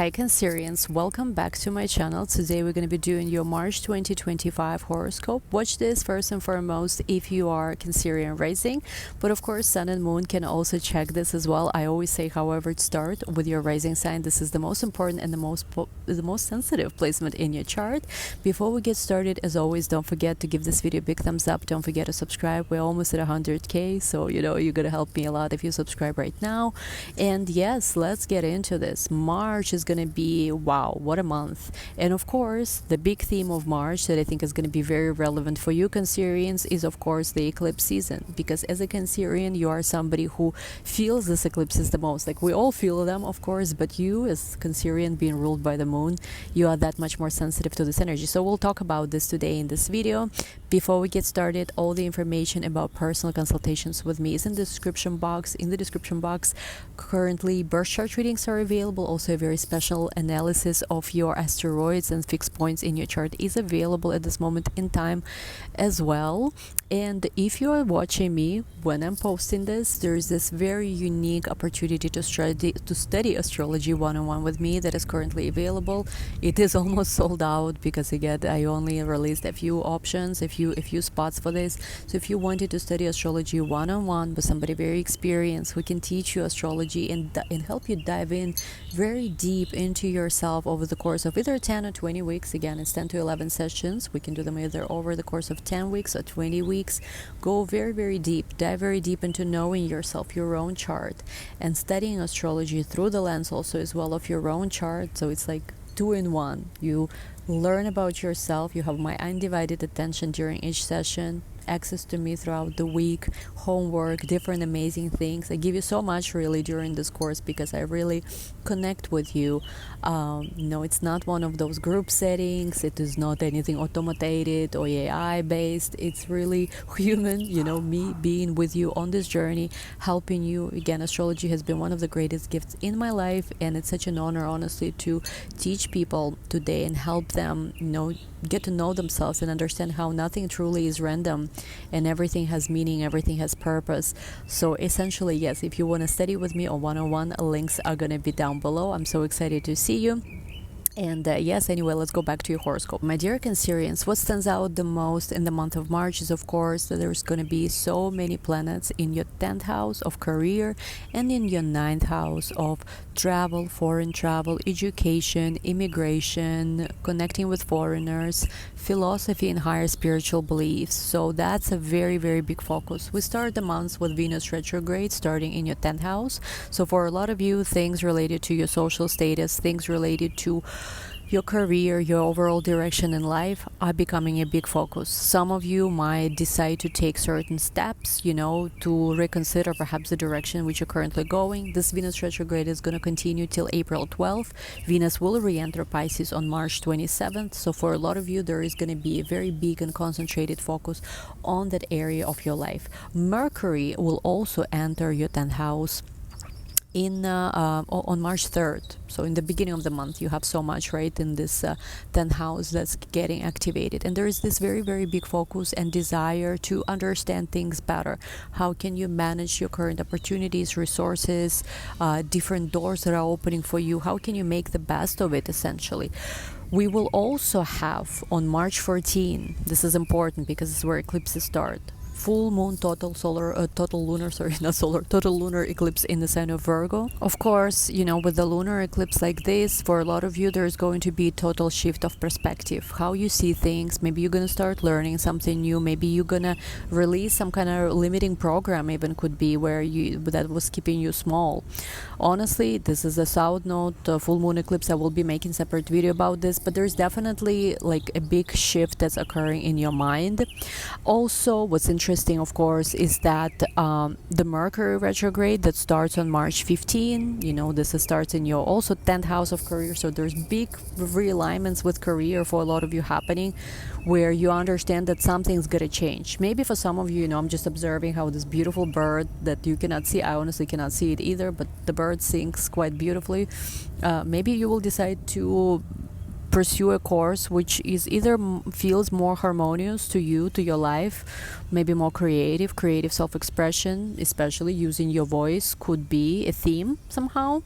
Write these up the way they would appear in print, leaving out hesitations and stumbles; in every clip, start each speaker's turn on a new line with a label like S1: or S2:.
S1: Hi Cancerians, welcome back to my channel. Today we're going to be doing your March 2025 horoscope. Watch this first and foremost if you are Cancerian rising, but of course Sun and Moon can also check this as well. I always say, however, start with your rising sign. This is the most important and the most sensitive placement in your chart. Before we get started, as always, don't forget to give this video a big thumbs up. Don't forget to subscribe. We're almost at 100k, so you're gonna help me a lot if you subscribe right now. And yes, let's get into this. March is gonna be, wow, what a month. And of course the big theme of March that I think is going to be very relevant for you Cancerians is of course the eclipse season, because as a Cancerian you are somebody who feels this eclipses the most. Like, we all feel them of course, but you as Cancerian, being ruled by the moon, you are that much more sensitive to this energy. So we'll talk about this today in this video. Before we get started, all the information about personal consultations with me is in the description box. Currently birth chart readings are available. Also a very special analysis of your asteroids and fixed points in your chart is available at this moment in time as well. And if you are watching me when I'm posting this, there's this very unique opportunity to study astrology one-on-one with me that is currently available. It is almost sold out because again I only released a few options, a few spots for this. So if you wanted to study astrology one-on-one with somebody very experienced who can teach you astrology and help you dive in very deep into yourself over the course of either 10 or 20 weeks, again it's 10 to 11 sessions. We can do them either over the course of 10 weeks or 20 weeks. Go very deep, dive very deep into knowing yourself, your own chart, and studying astrology through the lens also as well of your own chart. So it's like 2-in-1. You learn about yourself, you have my undivided attention during each session, access to me throughout the week, homework, different amazing things. I give you so much really during this course because I really connect with you. It's not one of those group settings. It is not anything automated or AI based. It's really human, me being with you on this journey, helping you. Again, astrology has been one of the greatest gifts in my life, and it's such an honor honestly to teach people today and help them get to know themselves and understand how nothing truly is random and everything has meaning, everything has purpose. So essentially, yes, if you want to study with me or one-on-one, links are going to be down below. I'm so excited to see you. And yes, anyway, let's go back to your horoscope. My dear Cancerians, what stands out the most in the month of March is of course that there's going to be so many planets in your 10th house of career and in your 9th house of travel, foreign travel, education, immigration, connecting with foreigners, philosophy and higher spiritual beliefs. So that's a very big focus. We start the month with Venus retrograde starting in your 10th house. So for a lot of you, things related to your social status, things related to your career, your overall direction in life are becoming a big focus. Some of you might decide to take certain steps, to reconsider perhaps the direction in which you're currently going. This Venus retrograde is going to continue till April 12th. Venus will re-enter Pisces on March 27th. So for a lot of you, there is going to be a very big and concentrated focus on that area of your life. Mercury will also enter your 10th house on March 3rd. So in the beginning of the month you have so much right in this 10th house that's getting activated, and there is this very big focus and desire to understand things better. How can you manage your current opportunities, resources, different doors that are opening for you? How can you make the best of it essentially? We will also have on March 14, this is important because this is where eclipses start, full moon total lunar eclipse in the sign of Virgo. Of course, with the lunar eclipse like this, for a lot of you there's going to be a total shift of perspective, how you see things. Maybe you're going to start learning something new. Maybe you're going to release some kind of limiting program, even could be where that was keeping you small. Honestly, this is a south node full moon eclipse. I will be making separate video about this, but there's definitely like a big shift that's occurring in your mind. Also, what's interesting of course is that the Mercury retrograde that starts on March 15, this starts in your also 10th house of career. So there's big realignments with career for a lot of you happening, where you understand that something's gonna change. Maybe for some of you, I'm just observing how this beautiful bird that you cannot see, I honestly cannot see it either, but the bird sings quite beautifully. Maybe you will decide to pursue a course which is either feels more harmonious to you, to your life, maybe more creative self-expression, especially using your voice could be a theme somehow.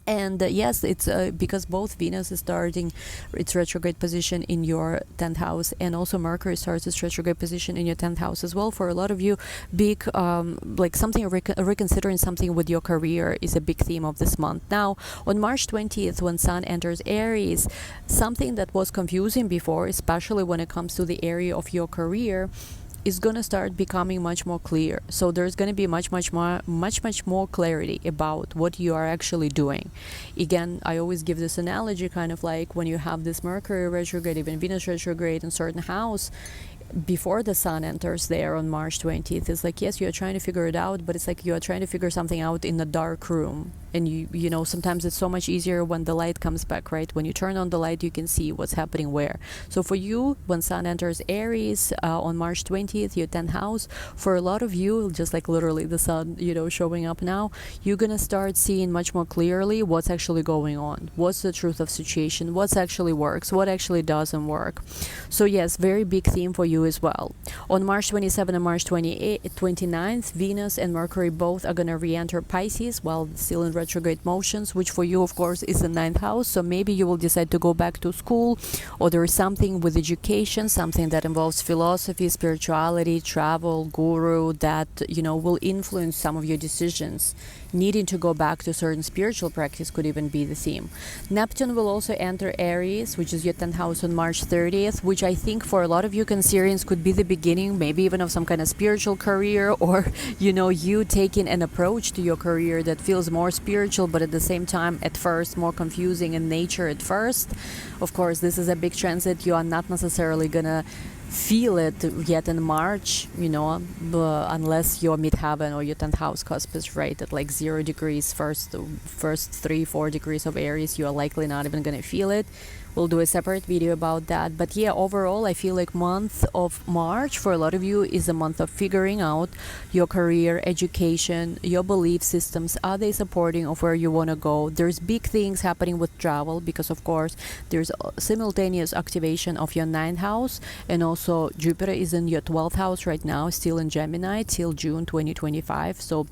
S1: And yes, it's because both Venus is starting its retrograde position in your 10th house, and also Mercury starts its retrograde position in your 10th house as well. For a lot of you, big like something reconsidering something with your career is a big theme of this month. Now, on March 20th, when Sun enters Aries, something that was confusing before, especially when it comes to the area of your career, is going to start becoming much more clear. So there's going to be much more clarity about what you are actually doing. Again, I always give this analogy, kind of like when you have this Mercury retrograde, even Venus retrograde in certain house, before the Sun enters there on March 20th, it's like, yes, you're trying to figure it out, but it's like you're trying to figure something out in a dark room. And you know, sometimes it's so much easier when the light comes back, right? When you turn on the light, you can see what's happening where. So for you, when Sun enters Aries on March 20th, your 10th house, for a lot of you, just like literally the Sun, you know, showing up now, you're gonna start seeing much more clearly what's actually going on, what's the truth of situation, what's actually works, what actually doesn't work. So yes, very big theme for you as well. On March 27th and March 29th, Venus and Mercury both are gonna re-enter Pisces while still in retrograde motions, which for you, of course, is the 9th house. So maybe you will decide to go back to school, or there is something with education, something that involves philosophy, spirituality, travel, guru, that, you know, will influence some of your decisions. Needing to go back to certain spiritual practice could even be the theme. Neptune will also enter Aries, which is your 10th house, on March 30th, which I think for a lot of you Cancerians could be the beginning, maybe even of some kind of spiritual career, or, you know, you taking an approach to your career that feels more spiritual, but at the same time, at first, more confusing in nature at first. Of course, this is a big transit. You are not necessarily gonna feel it yet in March, you know, unless your midheaven or your 10th house cusp is right at like 0 degrees, first 3-4 degrees of Aries, you are likely not even gonna feel it. We'll do a separate video about that. But yeah, overall, I feel like month of March for a lot of you is a month of figuring out your career, education, your belief systems. Are they supporting of where you want to go? There's big things happening with travel because, of course, there's simultaneous activation of your 9th house, and also Jupiter is in your 12th house right now, still in Gemini till June 2025. So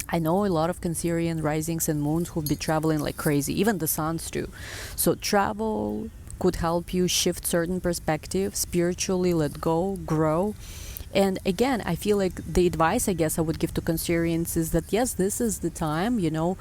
S1: I know a lot of Cancerian risings and moons who've been traveling like crazy, even the suns too. So travel could help you shift certain perspectives, spiritually let go, grow. And again, I feel like the advice I guess I would give to Cancerians is that yes, this is the time, you know,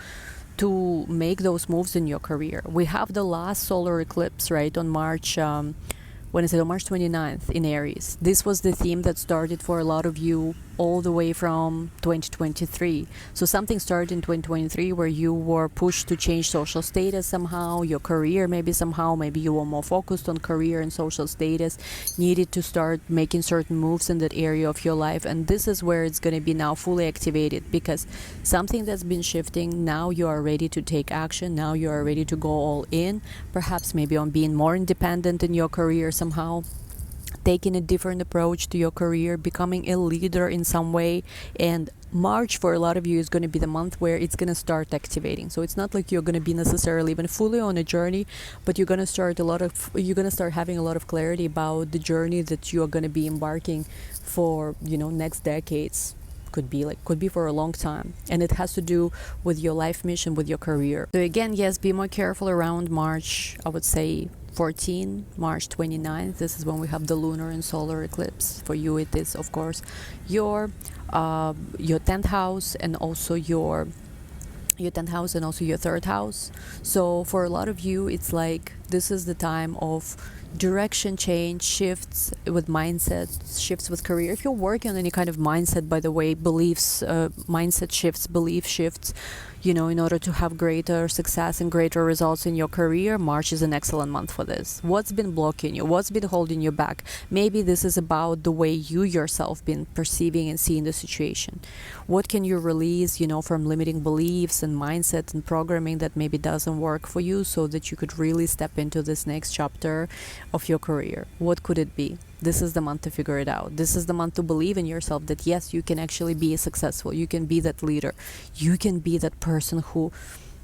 S1: to make those moves in your career. We have the last solar eclipse, right, on March when is it, on March 29th in Aries. This was the theme that started for a lot of you all the way from 2023. So something started in 2023 where you were pushed to change social status somehow, your career maybe somehow, maybe you were more focused on career and social status, needed to start making certain moves in that area of your life. And this is where it's going to be now fully activated, because something that's been shifting, now you are ready to take action, now you are ready to go all in, perhaps maybe on being more independent in your career somehow, taking a different approach to your career, becoming a leader in some way. And March for a lot of you is going to be the month where it's going to start activating. So it's not like you're going to be necessarily even fully on a journey, but you're going to start having a lot of clarity about the journey that you are going to be embarking for, you know, next decades. Could be for a long time, and it has to do with your life mission, with your career. So again, yes, be more careful around March, I would say 14, March 29th. This is when we have the lunar and solar eclipse. For you it is, of course, your 10th house, and also your 10th house, and also your 3rd house. So for a lot of you, it's like this is the time of direction change, shifts with mindset, shifts with career. If you're working on any kind of mindset, by the way, beliefs, mindset shifts, belief shifts, you know, in order to have greater success and greater results in your career, March is an excellent month for this. What's been blocking you? What's been holding you back? Maybe this is about the way you yourself been perceiving and seeing the situation. What can you release, you know, from limiting beliefs and mindset and programming that maybe doesn't work for you, so that you could really step into this next chapter of your career? What could it be? This is the month to figure it out. This is the month to believe in yourself that yes, you can actually be successful. You can be that leader. You can be that person who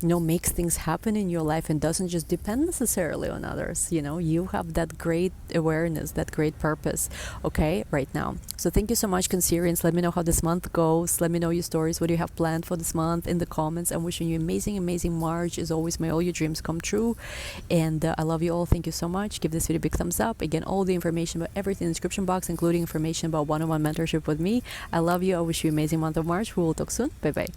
S1: makes things happen in your life and doesn't just depend necessarily on others. You have that great awareness, that great purpose, okay, right now. So thank you so much, Cancerians. Let me know how this month goes. Let me know your stories, what you have planned for this month in the comments. I'm wishing you amazing March. As always, may all your dreams come true, and I love you all. Thank you so much. Give this video a big thumbs up. Again, all the information about everything in the description box, including information about one-on-one mentorship with me. I love you. I wish you an amazing month of March. We will talk soon. Bye bye.